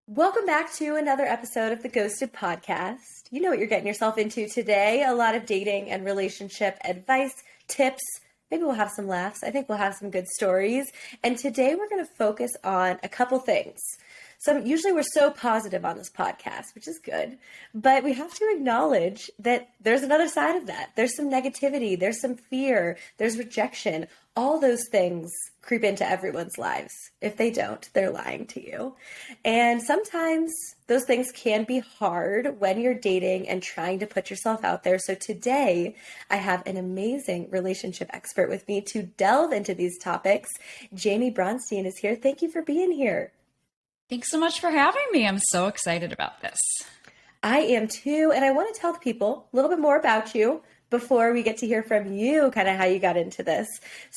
Welcome back to another episode of the Ghosted Podcast. You know what you're getting yourself into today. A lot of dating and relationship advice, tips. Maybe we'll have some laughs. I think we'll have some good stories. And today we're going to focus on a couple things. Usually we're so positive on this podcast, which is good, but we have to acknowledge that there's another side of that. There's some negativity, there's some fear, there's rejection. All those things creep into everyone's lives. If they don't, they're lying to you. And sometimes those things can be hard when you're dating and trying to put yourself out there. So today I have an amazing relationship expert with me to delve into these topics. Jaime Bronstein is here. Thank you for being here. Thanks so much for having me. I'm so excited about this. I am too. And I want to tell the people a little bit more about you before we get to hear from you, kind of how you got into this.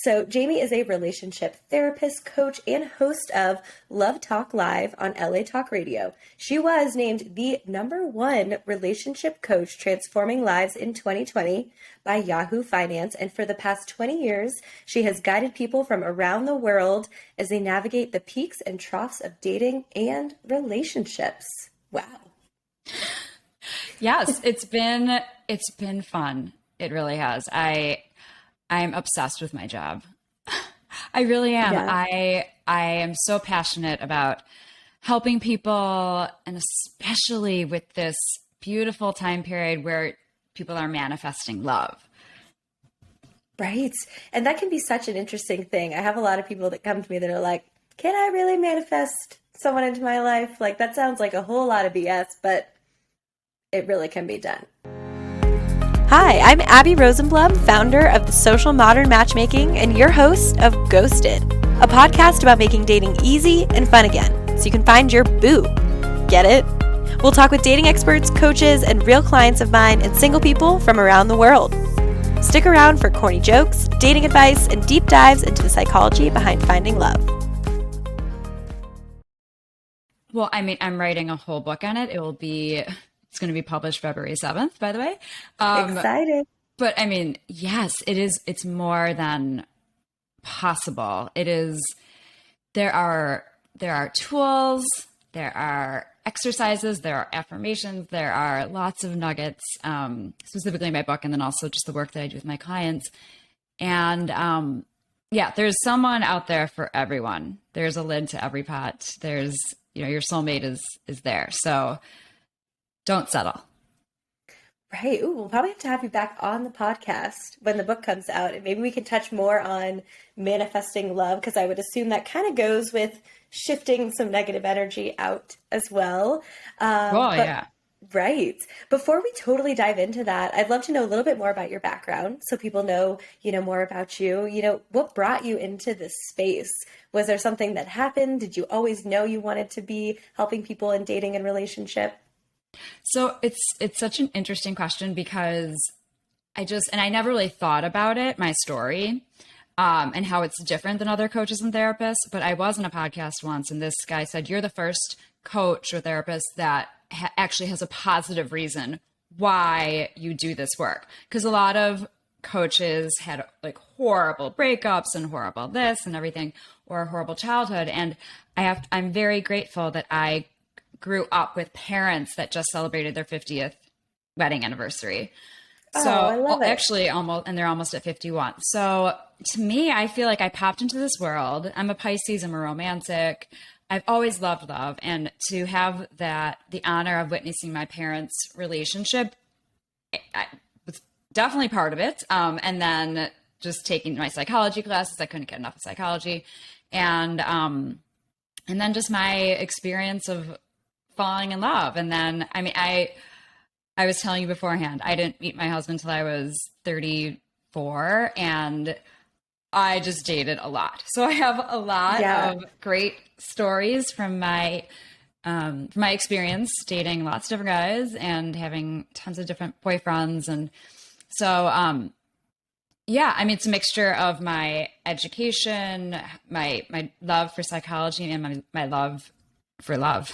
So Jaime is a relationship therapist, coach, and host of Love Talk Live on LA Talk Radio. She was named the #1 relationship coach transforming lives in 2020 by Yahoo Finance. And for the past 20 years, she has guided people from around the world as they navigate the peaks and troughs of dating and relationships. Wow. Yes, it's been fun. It really has. I'm obsessed with my job. I really am. Yeah. I am so passionate about helping people, and especially with this beautiful time period where people are manifesting love. Right. And that can be such an interesting thing. I have a lot of people that come to me that are like, can I really manifest someone into my life? Like, that sounds like a whole lot of BS, but it really can be done. Hi, I'm Abby Rosenblum, founder of the Social Modern Matchmaking and your host of Ghosted, a podcast about making dating easy and fun again so you can find your boo. Get it? We'll talk with dating experts, coaches, and real clients of mine and single people from around the world. Stick around for corny jokes, dating advice, and deep dives into the psychology behind finding love. Well, I mean, I'm writing a whole book on it. It's going to be published February 7th, by the way. Excited. But I mean, yes, it is. It's more than possible. It is. There are tools, there are exercises, there are affirmations, there are lots of nuggets, specifically in my book, and then also just the work that I do with my clients. And yeah, there's someone out there for everyone. There's a lid to every pot. There's, your soulmate is there. So don't settle. Right. Ooh, we'll probably have to have you back on the podcast when the book comes out, and maybe we can touch more on manifesting love, because I would assume that kind of goes with shifting some negative energy out as well. Yeah. Right. Before we totally dive into that, I'd love to know a little bit more about your background so people know, more about you. What brought you into this space? Was there something that happened? Did you always know you wanted to be helping people in dating and relationship? So it's such an interesting question, because I never really thought about it, my story, and how it's different than other coaches and therapists. But I was in a podcast once, and this guy said, "You're the first coach or therapist that actually has a positive reason why you do this work." Because a lot of coaches had like horrible breakups and horrible this and everything, or a horrible childhood. And I'm very grateful that I grew up with parents that just celebrated their 50th wedding anniversary. So I love it. Actually and they're almost at 51. So to me, I feel like I popped into this world. I'm a Pisces, I'm a romantic. I've always loved love. And to have the honor of witnessing my parents' relationship, I was definitely part of it. And then just taking my psychology classes, I couldn't get enough of psychology. And then just my experience of falling in love. And then, I was telling you beforehand, I didn't meet my husband till I was 34, and I just dated a lot. So I have a lot of great stories from my experience dating lots of different guys and having tons of different boyfriends. And so, it's a mixture of my education, my love for psychology, and my love for love.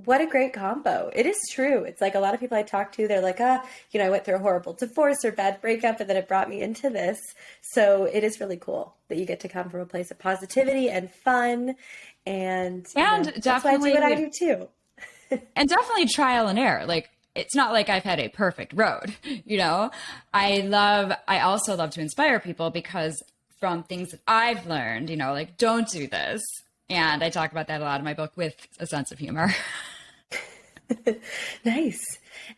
What a great combo. It is true. It's like a lot of people I talk to, they're like, I went through a horrible divorce or bad breakup, and then it brought me into this. So it is really cool that you get to come from a place of positivity and fun. And that's why I do what I do too. And definitely trial and error. Like, it's not like I've had a perfect road, I also love to inspire people because from things that I've learned, like, don't do this. And I talk about that a lot in my book with a sense of humor. Nice.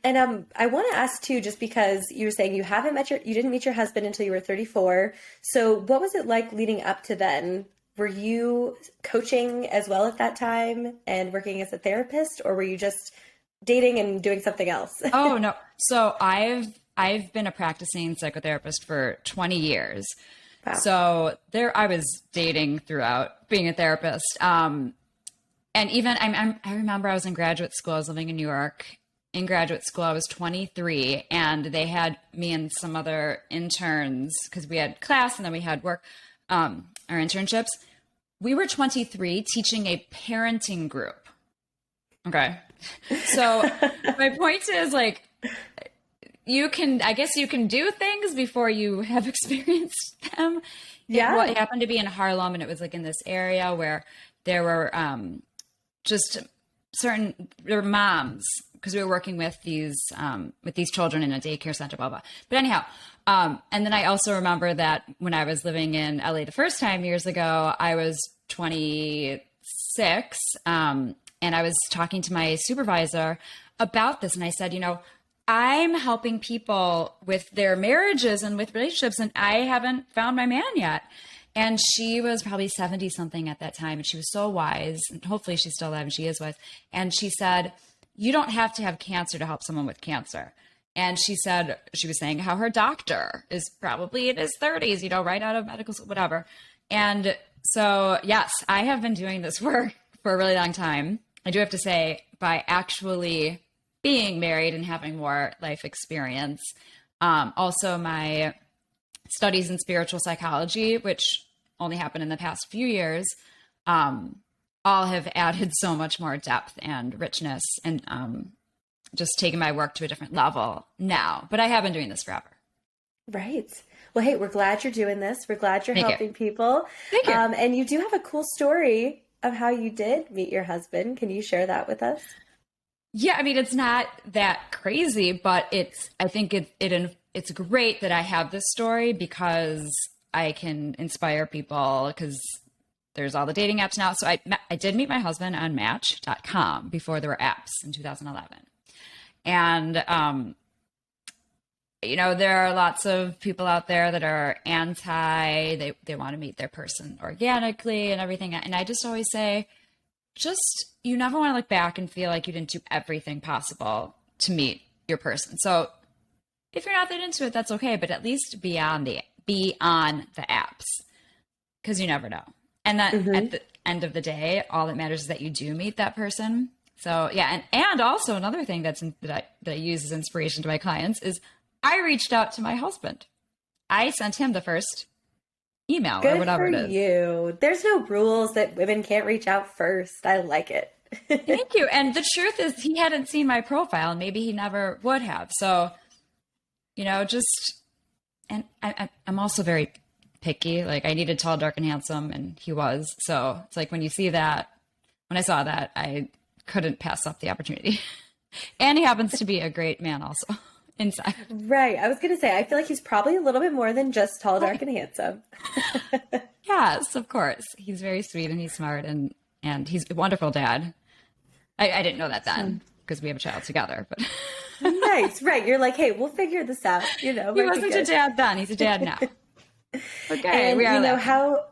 And I want to ask too, just because you were saying you didn't meet your husband until you were 34. So what was it like leading up to then? Were you coaching as well at that time and working as a therapist, or were you just dating and doing something else? Oh, no. So I've been a practicing psychotherapist for 20 years. Wow. So I was dating throughout being a therapist. And even I remember I was in graduate school. I was living in New York. In graduate school, I was 23, and they had me and some other interns because we had class and then we had work, our internships. We were 23 teaching a parenting group. Okay. So my point is, like, I guess you can do things before you have experienced them. Yeah. What happened to be in Harlem, and it was like in this area where there were there were moms, because we were working with these children in a daycare center, blah, blah. But anyhow, and then I also remember that when I was living in LA the first time years ago, I was 26, and I was talking to my supervisor about this. And I said, I'm helping people with their marriages and with relationships, and I haven't found my man yet. And she was probably 70 something at that time. And she was so wise, and hopefully she's still alive and she is wise. And she said, you don't have to have cancer to help someone with cancer. And she was saying how her doctor is probably in his 30s, right out of medical school, whatever. And so, yes, I have been doing this work for a really long time. I do have to say, by actually being married and having more life experience. Also, my studies in spiritual psychology, which only happened in the past few years, all have added so much more depth and richness, and just taken my work to a different level now. But I have been doing this forever. Right. Well, hey, we're glad you're doing this. We're glad you're Thank helping you. people. Thank you. And you do have a cool story of how you did meet your husband. Can you share that with us? Yeah, I mean, it's not that crazy, but I think it's great that I have this story because I can inspire people, because there's all the dating apps now. So I did meet my husband on Match.com before there were apps in 2011. And, there are lots of people out there that are they want to meet their person organically and everything. And I just always say, you never want to look back and feel like you didn't do everything possible to meet your person. So if you're not that into it, that's okay, but at least be on the apps, because you never know. And that at the end of the day, all that matters is that you do meet that person. So yeah. And also another thing that I use as inspiration to my clients is I reached out to my husband. I sent him the first email or whatever it is. Good for you. There's no rules that women can't reach out first. I like it. Thank you. And the truth is, he hadn't seen my profile, and maybe he never would have. So, and I'm also very picky. Like, I needed tall, dark, and handsome, and he was. So it's like when I saw that, I couldn't pass up the opportunity. And he happens to be a great man also inside. Right. I was going to say, I feel like he's probably a little bit more than just tall, dark, and handsome. Yes, of course. He's very sweet and he's smart, and he's a wonderful dad. I didn't know that then because we have a child together, but nice. Right. You're like, hey, we'll figure this out. He wasn't a dad then. He's a dad now. Okay. And we are how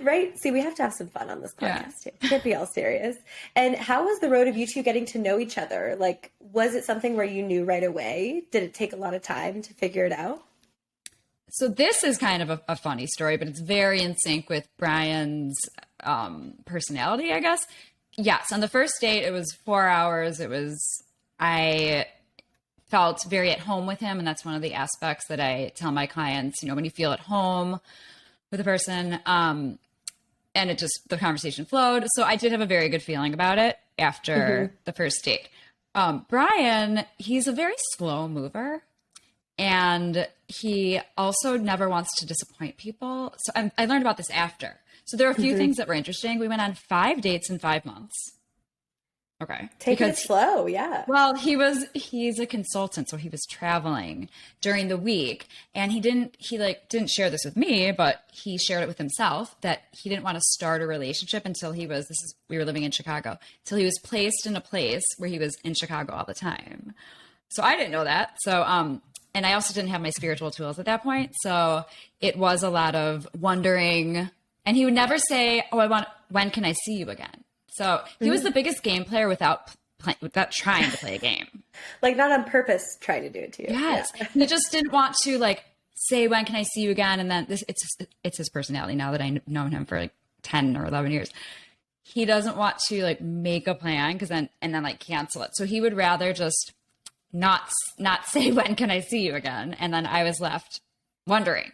right? See, we have to have some fun on this podcast too. Can't be all serious. And how was the road of you two getting to know each other? Like, was it something where you knew right away? Did it take a lot of time to figure it out? So this is kind of a funny story, but it's very in sync with Brian's personality, I guess. Yes. On the first date, it was 4 hours. I felt very at home with him. And that's one of the aspects that I tell my clients, when you feel at home with a person, and the conversation flowed. So I did have a very good feeling about it. after the first date. Brian, he's a very slow mover. And he also never wants to disappoint people. So I learned about this after. So there are a few things that were interesting. We went on 5 dates in 5 months. Okay. Taking it slow, yeah. Well, he's a consultant, so he was traveling during the week, and he didn't share this with me, but he shared it with himself that he didn't want to start a relationship until we were living in Chicago, till he was placed in a place where he was in Chicago all the time. So I didn't know that. So and I also didn't have my spiritual tools at that point, so it was a lot of wondering, and he would never say, when can I see you again? So he was the biggest game player without trying to play a game. Like not on purpose trying to do it to you. Yes. Yeah. He just didn't want to like say, when can I see you again? And then it's his personality now that I've known him for like 10 or 11 years. He doesn't want to like make a plan and then like cancel it. So he would rather just not say, when can I see you again? And then I was left wondering,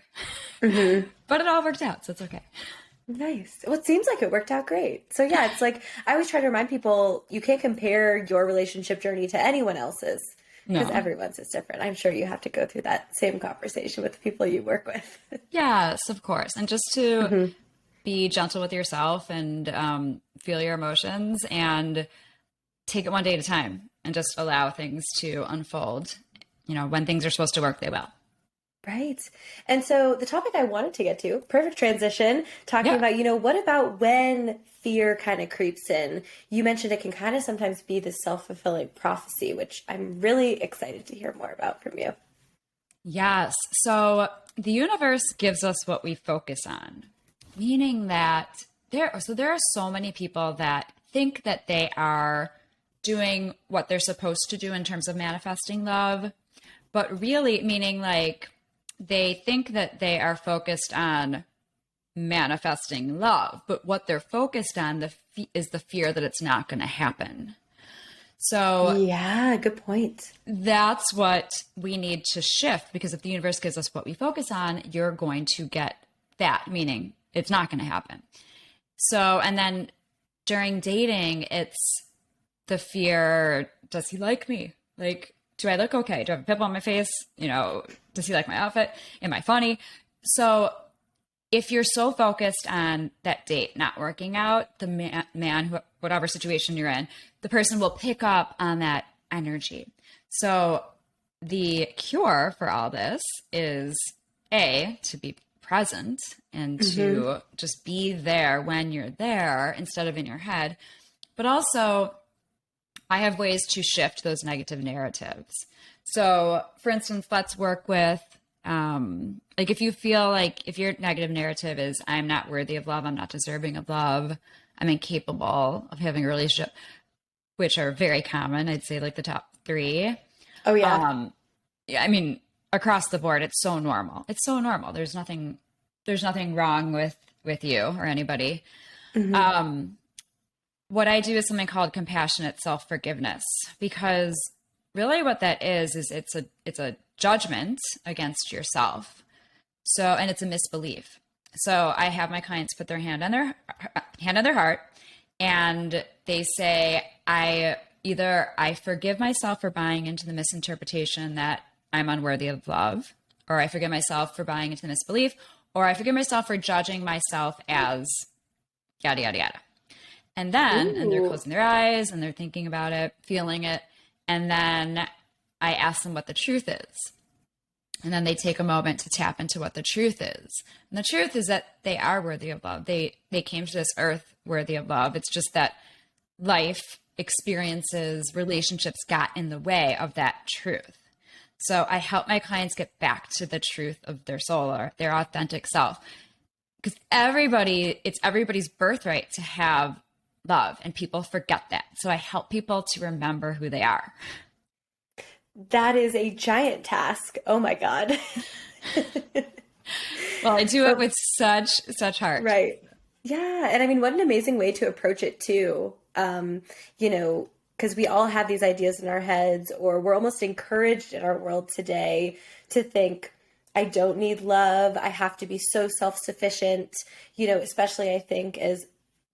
but it all worked out. So it's okay. Nice. Well, it seems like it worked out great. So yeah, it's like, I always try to remind people, you can't compare your relationship journey to anyone else's because everyone's is different. I'm sure you have to go through that same conversation with the people you work with. Yes, of course. And just to be gentle with yourself and feel your emotions and take it one day at a time and just allow things to unfold. You know, when things are supposed to work, they will. Right. And so the topic I wanted to get to, perfect transition, talking about, what about when fear kind of creeps in? You mentioned it can kind of sometimes be the self-fulfilling prophecy, which I'm really excited to hear more about from you. Yes. So the universe gives us what we focus on, meaning that there are so many people that think that they are doing what they're supposed to do in terms of manifesting love, but really meaning like, they think that they are focused on manifesting love, but what they're focused on is the fear that it's not going to happen. So yeah, good point. That's what we need to shift, because if the universe gives us what we focus on, you're going to get that, meaning it's not going to happen. So, and then during dating, it's the fear, does he like me? Like, do I look okay? Do I have a pimple on my face? Does he like my outfit? Am I funny? So if you're so focused on that date not working out, the man, whatever situation you're in, the person will pick up on that energy. So the cure for all this is to be present and to just be there when you're there instead of in your head. But also, I have ways to shift those negative narratives. So, for instance, let's work with, like if you feel like if your negative narrative is, I'm not worthy of love, I'm not deserving of love, I'm incapable of having a relationship, which are very common, I'd say like the top 3. Oh, yeah. I mean, across the board, it's so normal. It's so normal. There's nothing wrong with you or anybody. What I do is something called compassionate self-forgiveness, because really what that is it's a judgment against yourself. So, and it's a misbelief. So I have my clients put their hand on their heart and they say, I forgive myself for buying into the misinterpretation that I'm unworthy of love, or I forgive myself for buying into the misbelief, or I forgive myself for judging myself as yada, yada, yada. And then, and they're closing their eyes and they're thinking about it, feeling it. And then I ask them what the truth is. And then they take a moment to tap into what the truth is. And the truth is that they are worthy of love. They came to this earth worthy of love. It's just that life experiences, relationships got in the way of that truth. So I help my clients get back to the truth of their soul or their authentic self. Because it's everybody's birthright to have love, and people forget that. So I help people to remember who they are. That is a giant task. Oh my God. Well, I do it with such heart. Right. Yeah. And I mean, what an amazing way to approach it too. Because we all have these ideas in our heads, or we're almost encouraged in our world today to think, I don't need love. I have to be so self-sufficient, especially I think as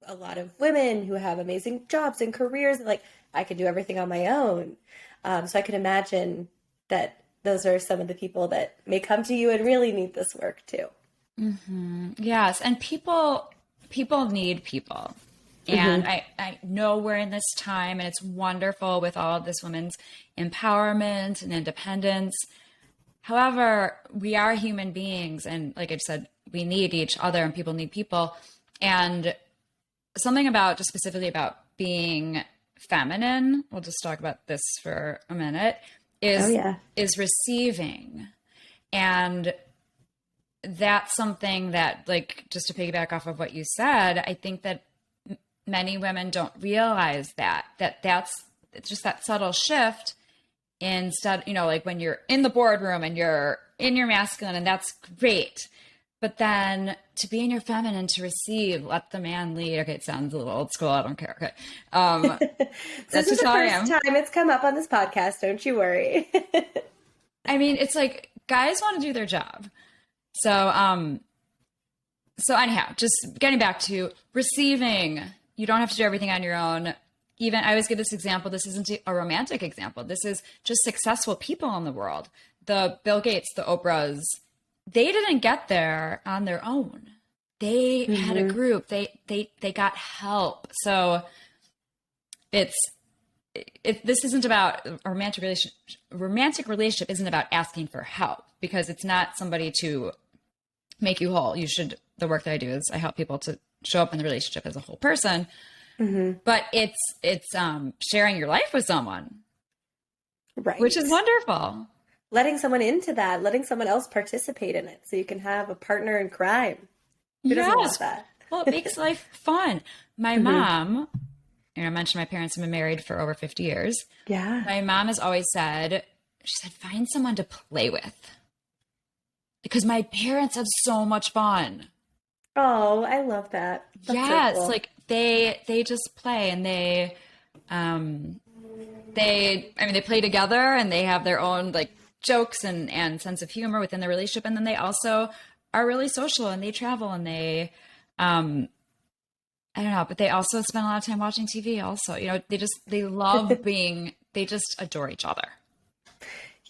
a lot of women who have amazing jobs and careers, like I could do everything on my own. So I can imagine that those are some of the people that may come to you and really need this work too. Yes, and people need people. And I know we're in this time and it's wonderful with all of this women's empowerment and independence. However, we are human beings, and like I said, we need each other and people need people. And something about, just specifically about being feminine, we'll just talk about this for a minute, is receiving. And that's something that, like, just to piggyback off of what you said, I think that many women don't realize that's it's just that subtle shift. Instead, you know, like when you're in the boardroom and you're in your masculine, and that's great. But then to be in your feminine, to receive, let the man lead. Okay, it sounds a little old school. I don't care. Okay. This is the first time it's come up on this podcast. Don't you worry. I mean, it's like guys want to do their job. So anyhow, just getting back to receiving, you don't have to do everything on your own. Even I always give this example. This isn't a romantic example. This is just successful people in the world. The Bill Gates, the Oprahs, they didn't get there on their own. They had a group. They got help. So this isn't about a romantic relationship. Romantic relationship isn't about asking for help, because it's not somebody to make you whole. The work that I do is I help people to show up in the relationship as a whole person. But it's sharing your life with someone, right? Which is wonderful. Letting someone into that, letting someone else participate in it, so you can have a partner in crime. Who doesn't want that? Well, it makes life fun. My mom, I mentioned my parents have been married for over 50 years. Yeah. My mom has always said, find someone to play with, because my parents have so much fun. Oh, I love that. That's yes, so cool. like they just play, and they play together, and they have their own like jokes and sense of humor within the relationship, and then they also are really social, and they travel, and they I don't know, but they also spend a lot of time watching TV also. You know, they love they just adore each other.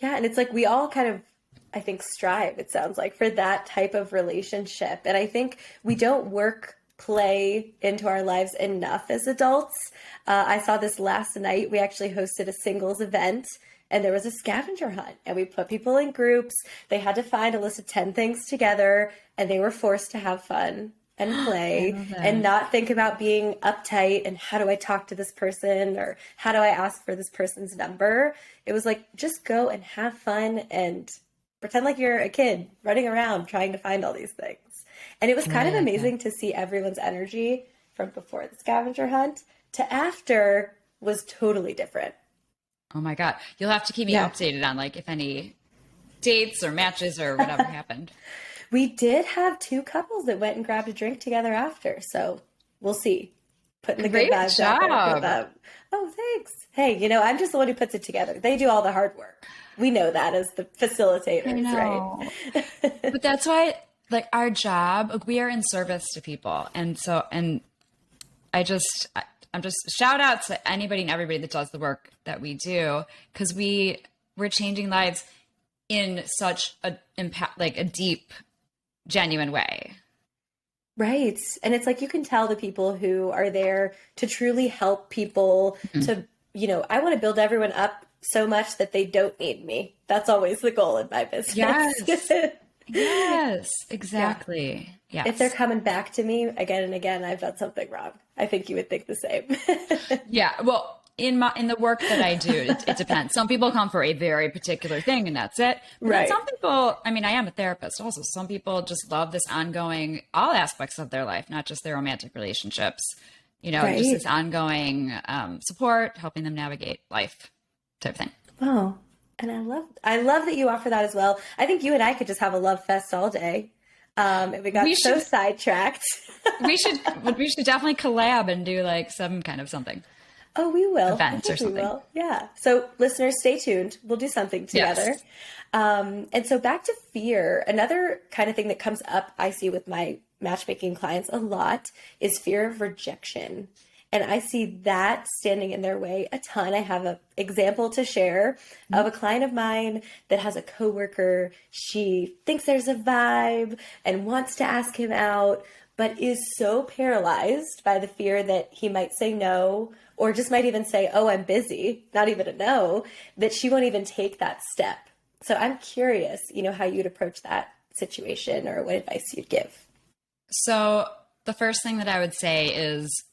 Yeah, and it's like we all kind of, I think, strive, it sounds like, for that type of relationship. And I think we don't work play into our lives enough as adults. I saw this last night. We actually hosted a singles event, and there was a scavenger hunt, and we put people in groups. They had to find a list of 10 things together, and they were forced to have fun and play and not think about being uptight and how do I talk to this person or how do I ask for this person's number. It was like, just go and have fun and pretend like you're a kid running around trying to find all these things. And it was kind of amazing to see everyone's energy from before the scavenger hunt to after was totally different. Oh my God. You'll have to keep me updated on like if any dates or matches or whatever happened. We did have 2 couples that went and grabbed a drink together after. So we'll see. Putting the good vibes out there for them. Oh, thanks. Hey, I'm just the one who puts it together. They do all the hard work. We know that as the facilitators, right? But that's why, like, our job, we are in service to people. And I'm just shout out to anybody and everybody that does the work that we do, because we're changing lives in such a impact, like a deep, genuine way. Right. And it's like, you can tell the people who are there to truly help people to, I want to build everyone up so much that they don't need me. That's always the goal in my business. Yes. Yes, exactly. Yeah. Yes. If they're coming back to me again and again, I've done something wrong. I think you would think the same. Yeah. Well, in the work that I do, it depends. Some people come for a very particular thing and that's it. But right. Some people, I am a therapist also. Some people just love this ongoing, all aspects of their life, not just their romantic relationships, right. Just this ongoing support, helping them navigate life type of thing. Wow. And I love that you offer that as well. I think you and I could just have a love fest all day. We got so sidetracked. we should definitely collab and do like some kind of something. Oh, we will. Events or something. We will. Yeah. So listeners, stay tuned. We'll do something together. Yes. And so back to fear, another kind of thing that comes up I see with my matchmaking clients a lot is fear of rejection. And I see that standing in their way a ton. I have an example to share of a client of mine that has a coworker. She thinks there's a vibe and wants to ask him out, but is so paralyzed by the fear that he might say no, or just might even say, oh, I'm busy, not even a no, that she won't even take that step. So I'm curious, how you'd approach that situation or what advice you'd give. So the first thing that I would say is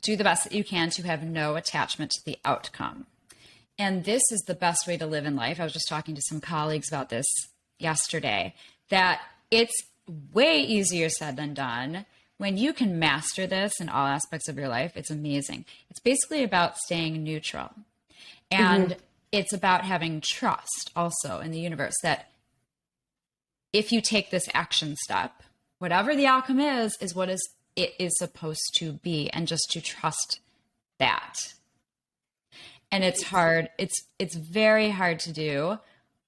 do the best that you can to have no attachment to the outcome. And this is the best way to live in life. I was just talking to some colleagues about this yesterday, that it's way easier said than done. When you can master this in all aspects of your life, it's amazing. It's basically about staying neutral. And it's about having trust also in the universe that if you take this action step, whatever the outcome is what it is supposed to be, and just to trust that. And it's hard. It's very hard to do,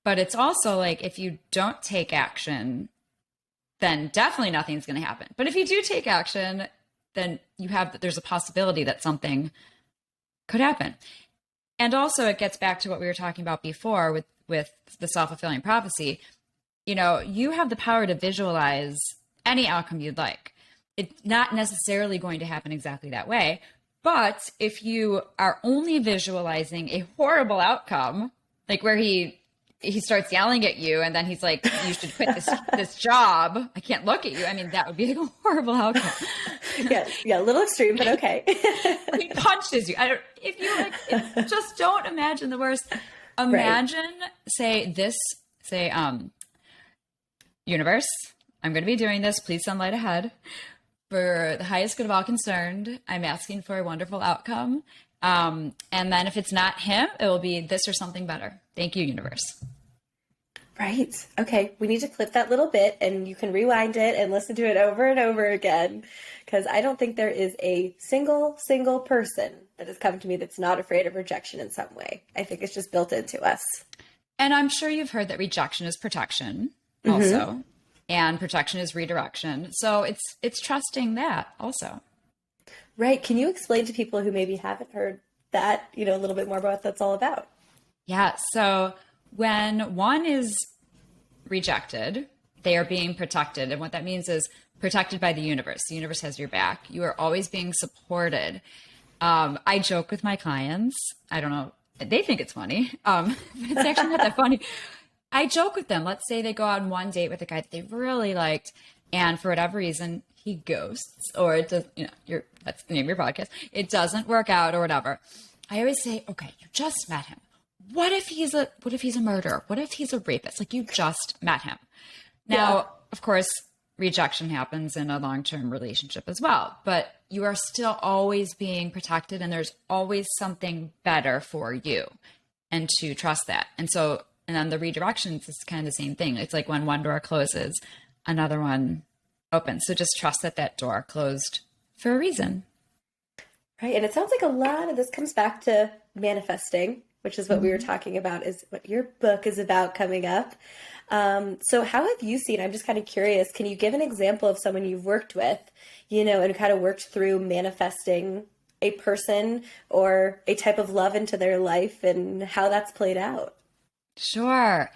but it's also like, if you don't take action, then definitely nothing's going to happen. But if you do take action, then there's a possibility that something could happen. And also it gets back to what we were talking about before with the self-fulfilling prophecy. You have the power to visualize any outcome you'd like. It's not necessarily going to happen exactly that way. But if you are only visualizing a horrible outcome, like where he starts yelling at you and then he's like, you should quit this job, I can't look at you. I mean, that would be like a horrible outcome. Yeah, a little extreme, but okay. He punches you. Just don't imagine the worst. Imagine, universe, I'm going to be doing this. Please send light ahead. For the highest good of all concerned, I'm asking for a wonderful outcome. And then if it's not him, it will be this or something better. Thank you, universe. Right. Okay. We need to clip that little bit and you can rewind it and listen to it over and over again. Because I don't think there is a single person that has come to me that's not afraid of rejection in some way. I think it's just built into us. And I'm sure you've heard that rejection is protection also. And protection is redirection. So it's trusting that also. Right. Can you explain to people who maybe haven't heard that, a little bit more about what that's all about? Yeah. So when one is rejected, they are being protected. And what that means is protected by the universe. The universe has your back. You are always being supported. I joke with my clients. I don't know. They think it's funny. It's actually not that funny. I joke with them. Let's say they go out on one date with a guy that they really liked, and for whatever reason, he ghosts, or it does, that's the name of your podcast. It doesn't work out or whatever. I always say, okay, you just met him. What if he's a murderer? What if he's a rapist? Like, you just met him. Now, of course, rejection happens in a long-term relationship as well, but you are still always being protected and there's always something better for you, and to trust that. And then the redirections is kind of the same thing. It's like when one door closes, another one opens. So just trust that door closed for a reason. Right. And it sounds like a lot of this comes back to manifesting, which is what we were talking about, is what your book is about coming up. So how have you seen, I'm just kind of curious, can you give an example of someone you've worked with, and kind of worked through manifesting a person or a type of love into their life and how that's played out? Sure.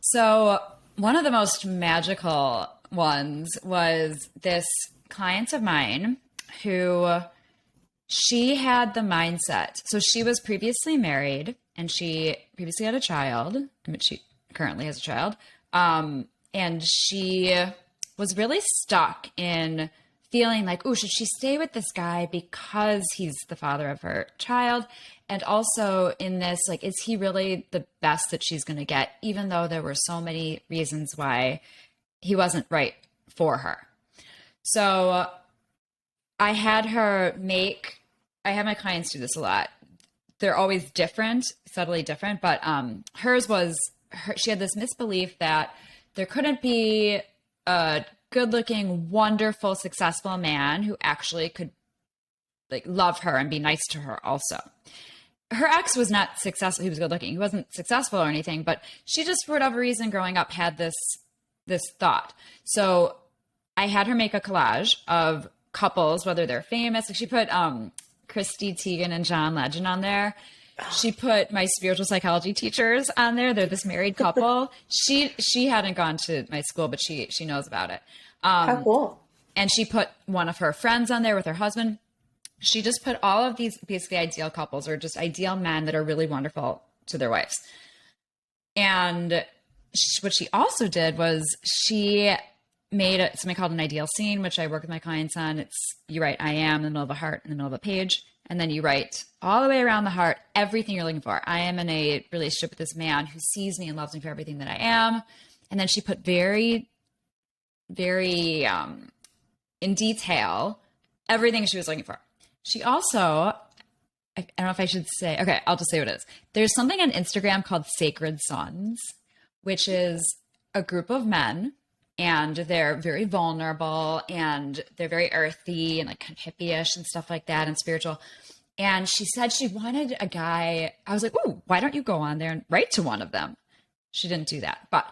So one of the most magical ones was this client of mine who, she had the mindset. So she was previously married and she previously had a child. I mean, she currently has a child. And she was really stuck in feeling like, oh, should she stay with this guy because he's the father of her child? And also in this, like, is he really the best that she's going to get, even though there were so many reasons why he wasn't right for her? So I had my clients do this a lot. They're always different, subtly different, but hers was, she had this misbelief that there couldn't be a good-looking, wonderful, successful man who actually could like love her and be nice to her also. Her ex was not successful. He was good looking. He wasn't successful or anything, but she just, for whatever reason, growing up, had this thought. So I had her make a collage of couples, whether they're famous. Like she put Christy Teigen and John Legend on there. She put my spiritual psychology teachers on there. They're this married couple. She hadn't gone to my school, but she knows about it. How cool. And she put one of her friends on there with her husband. She just put all of these basically ideal couples or just ideal men that are really wonderful to their wives. And what she also did was she made something called an ideal scene, which I work with my clients on. It's you write I am in the middle of a heart in the middle of a page. And then you write all the way around the heart, everything you're looking for. I am in a relationship with this man who sees me and loves me for everything that I am. And then she put very, very in detail everything she was looking for. She also, I don't know if I should say, okay, I'll just say what it is. There's something on Instagram called Sacred Sons, which is a group of men, and they're very vulnerable and they're very earthy and like kind of hippie-ish and stuff like that and spiritual. And she said she wanted a guy. I was like, ooh, why don't you go on there and write to one of them? She didn't do that. But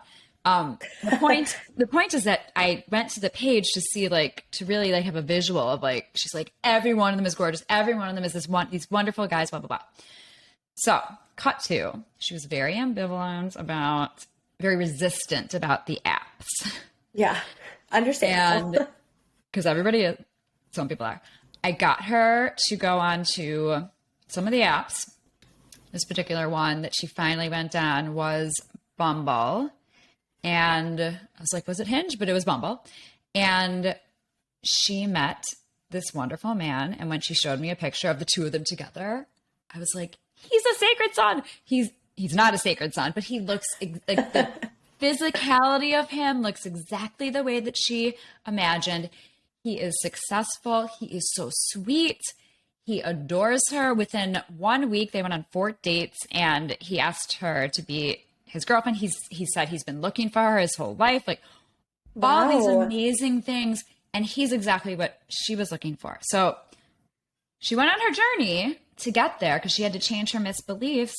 the point is that I went to the page to see, like, to really like have a visual of like, she's like, every one of them is gorgeous. Every one of them is these wonderful guys, blah, blah, blah. So cut to, she was very ambivalent about, very resistant about the apps. Yeah. Understandable. And because everybody is, some people are, I got her to go on to some of the apps. This particular one that she finally went on was Bumble. And I was like, was it Hinge? But it was Bumble. And she met this wonderful man. And when she showed me a picture of the two of them together, I was like, he's a sacred son. He's not a sacred son, but he looks like the physicality of him looks exactly the way that she imagined. He is successful. He is so sweet. He adores her. Within 1 week, they went on 4 dates, and he asked her to be his girlfriend. He said he's been looking for her his whole life, like all these amazing things. And he's exactly what she was looking for. So she went on her journey to get there because she had to change her misbeliefs,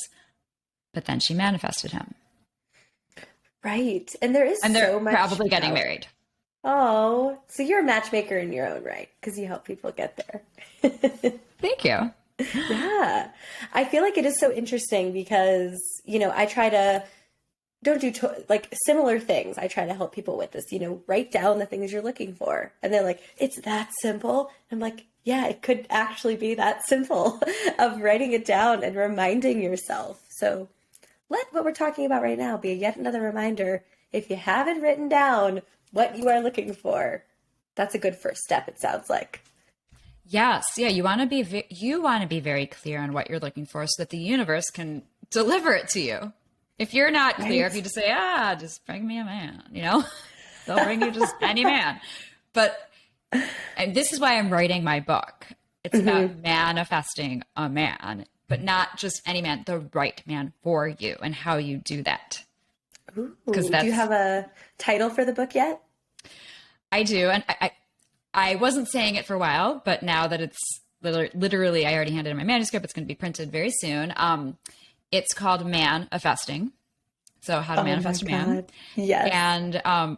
but then she manifested him. Right. And there is so much. Probably getting married. Oh, so you're a matchmaker in your own right because you help people get there. Thank you. Yeah. I feel like it is so interesting because, I try to don't do like similar things. I try to help people with this, write down the things you're looking for. And they're like, it's that simple. I'm like, yeah, it could actually be that simple of writing it down and reminding yourself. So let what we're talking about right now be yet another reminder. If you haven't written down what you are looking for, that's a good first step, it sounds like. Yes. Yeah. You want to be very clear on what you're looking for so that the universe can deliver it to you. If you're not clear, if you just say, just bring me a man, they'll bring you just any man. But, and this is why I'm writing my book. It's about manifesting a man, but not just any man, the right man for you and how you do that. Ooh, do you have a title for the book yet? I do. And I wasn't saying it for a while, but now that it's literally, I already handed in my manuscript, it's going to be printed very soon. It's called Manifesting. So how to manifest a man. Yes. And I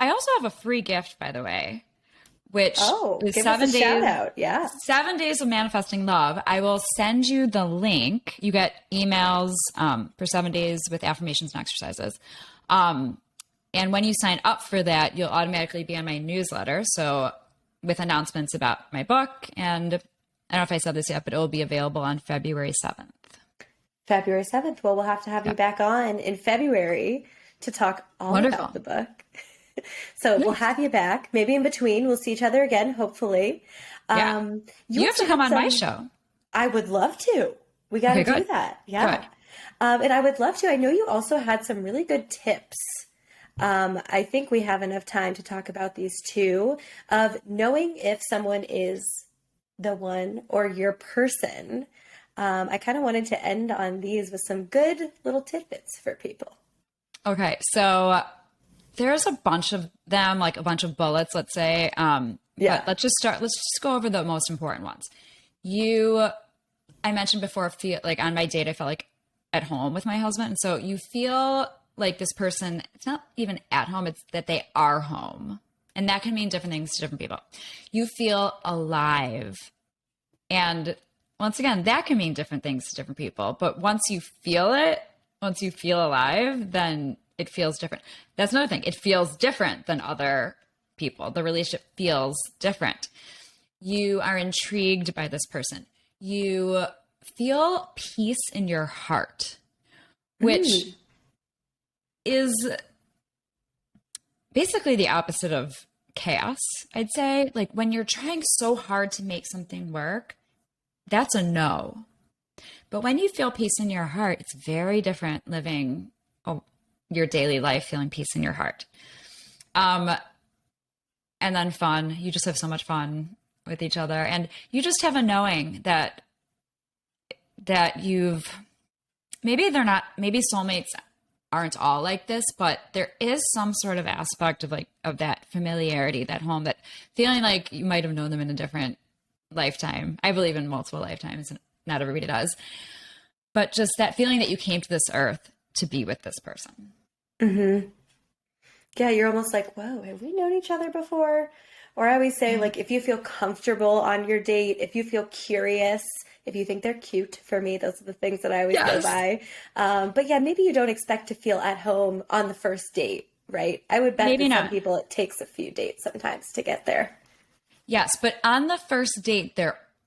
also have a free gift, by the way, which is give 7 us a days. Shout out. Yeah. 7 days of manifesting love. I will send you the link. You get emails for 7 days with affirmations and exercises. And when you sign up for that, you'll automatically be on my newsletter. So with announcements about my book. And I don't know if I said this yet, but it will be available on February 7th. February 7th. Well, we'll have to have you back on in February to talk all about the book. So we'll have you back. Maybe in between, we'll see each other again, hopefully. Yeah. You have to come on my show. I would love to. We got to do that. Yeah. And I would love to. I know you also had some really good tips. I think we have enough time to talk about these too, of knowing if someone is the one or your person. I kind of wanted to end on these with some good little tidbits for people. Okay. So there's a bunch of them, like a bunch of bullets, let's say. But let's just go over the most important ones. I mentioned before, like on my date, I felt like at home with my husband. And so you feel like this person, it's not even at home, it's that they are home. And that can mean different things to different people. You feel alive. And once again, that can mean different things to different people. But once you feel it, once you feel alive, then it feels different. That's another thing. It feels different than other people. The relationship feels different. You are intrigued by this person. You feel peace in your heart, which is basically the opposite of chaos, I'd say. Like when you're trying so hard to make something work, that's a no. But when you feel peace in your heart, it's very different living your daily life, feeling peace in your heart. And then fun. You just have so much fun with each other. And you just have a knowing that you've, maybe soulmates aren't all like this, but there is some sort of aspect of that familiarity, that home, that feeling like you might have known them in a different lifetime. I believe in multiple lifetimes, and not everybody does, but just that feeling that you came to this earth to be with this person. Mm-hmm. Yeah, you're almost like, whoa, have we known each other before? Or I always say, like, if you feel comfortable on your date, if you feel curious, if you think they're cute, for me, those are the things that I always go by. But yeah, maybe you don't expect to feel at home on the first date, right? I would bet Maybe that not. some people, it takes a few dates sometimes to get there. Yes, but on the first date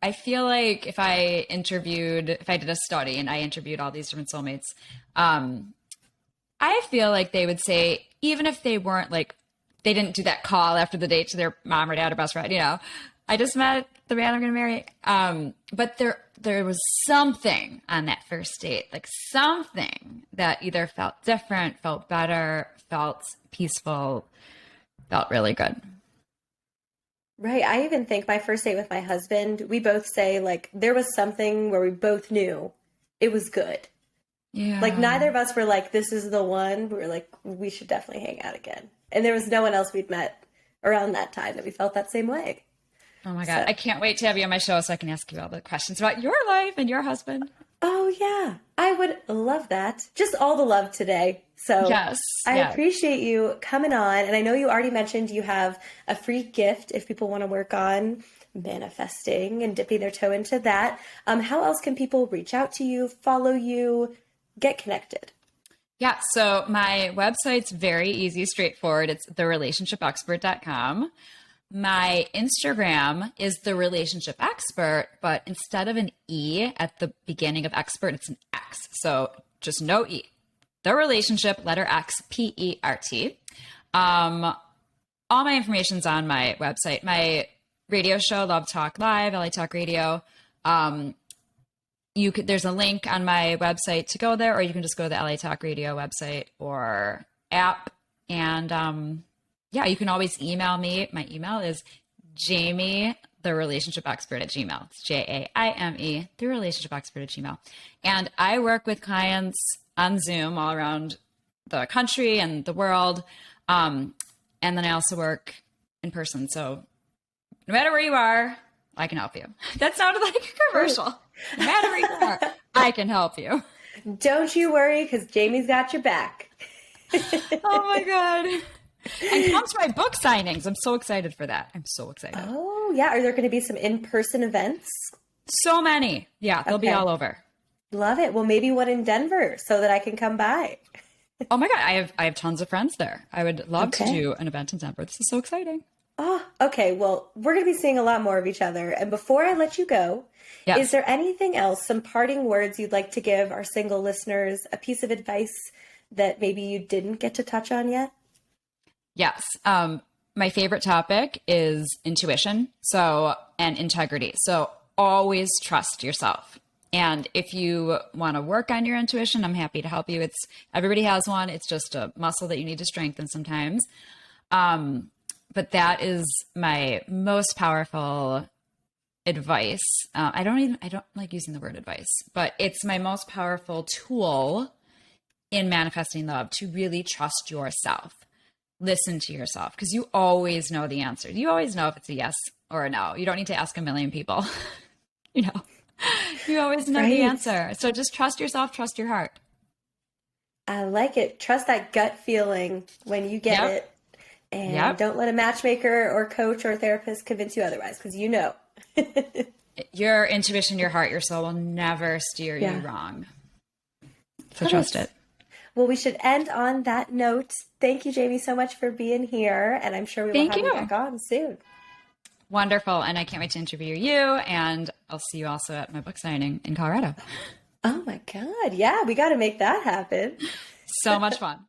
I feel like if I did a study and I interviewed all these different soulmates, I feel like they would say, even if they weren't like, they didn't do that call after the date to their mom or dad or best friend, I just met the man I'm going to marry. But there was something on that first date, like something that either felt different, felt better, felt peaceful, felt really good. Right. I even think my first date with my husband, we both say like there was something where we both knew it was good. Yeah. Like neither of us were like, this is the one. We were like, we should definitely hang out again. And there was no one else we'd met around that time that we felt that same way. Oh my God. I can't wait to have you on my show so I can ask you all the questions about your life and your husband. Oh yeah. I would love that. Just all the love today. So yes, I appreciate you coming on. And I know you already mentioned you have a free gift if people want to work on manifesting and dipping their toe into that. How else can people reach out to you, follow you, get connected? Yeah, so my website's very easy, straightforward. It's therelationshipexpert.com. My Instagram is The Relationship Expert, but instead of an E at the beginning of expert, it's an X. So just no E. The Relationship, letter X, PERT. All my information's on my website. My radio show, Love Talk Live, LA Talk Radio. There's a link on my website to go there, or you can just go to the LA Talk Radio website or app. And you can always email me. My email is Jaime, the relationship expert at Gmail. It's JAIME, the relationship expert at Gmail. And I work with clients on Zoom all around the country and the world. And then I also work in person. So no matter where you are, I can help you. That sounded like a commercial. No matter where you are, I can help you. Don't you worry, because Jamie's got your back. Oh my God. And come to my book signings. I'm so excited for that. I'm so excited. Oh, yeah. Are there going to be some in-person events? So many. Yeah, they'll be all over. Love it. Well, maybe one in Denver so that I can come by. Oh my God. I have tons of friends there. I would love to do an event in Denver. This is so exciting. Oh, okay. Well, we're going to be seeing a lot more of each other. And before I let you go, is there anything else, some parting words you'd like to give our single listeners, a piece of advice that maybe you didn't get to touch on yet? Yes. My favorite topic is intuition. And integrity. So always trust yourself. And if you want to work on your intuition, I'm happy to help you. Everybody has one. It's just a muscle that you need to strengthen sometimes. But that is my most powerful advice. I don't like using the word advice, but it's my most powerful tool in manifesting love, to really trust yourself. Listen to yourself, because you always know the answer. You always know if it's a yes or a no. You don't need to ask a million people. You always know the answer. So just trust yourself, trust your heart. I like it. Trust that gut feeling when you get it. And don't let a matchmaker or coach or therapist convince you otherwise, because you know. Your intuition, your heart, your soul will never steer you wrong. So trust it. Well, we should end on that note. Thank you, Jaime, so much for being here. And I'm sure we will have you back on soon. Wonderful. And I can't wait to interview you. And I'll see you also at my book signing in Colorado. Oh my God. Yeah, we got to make that happen. So much fun.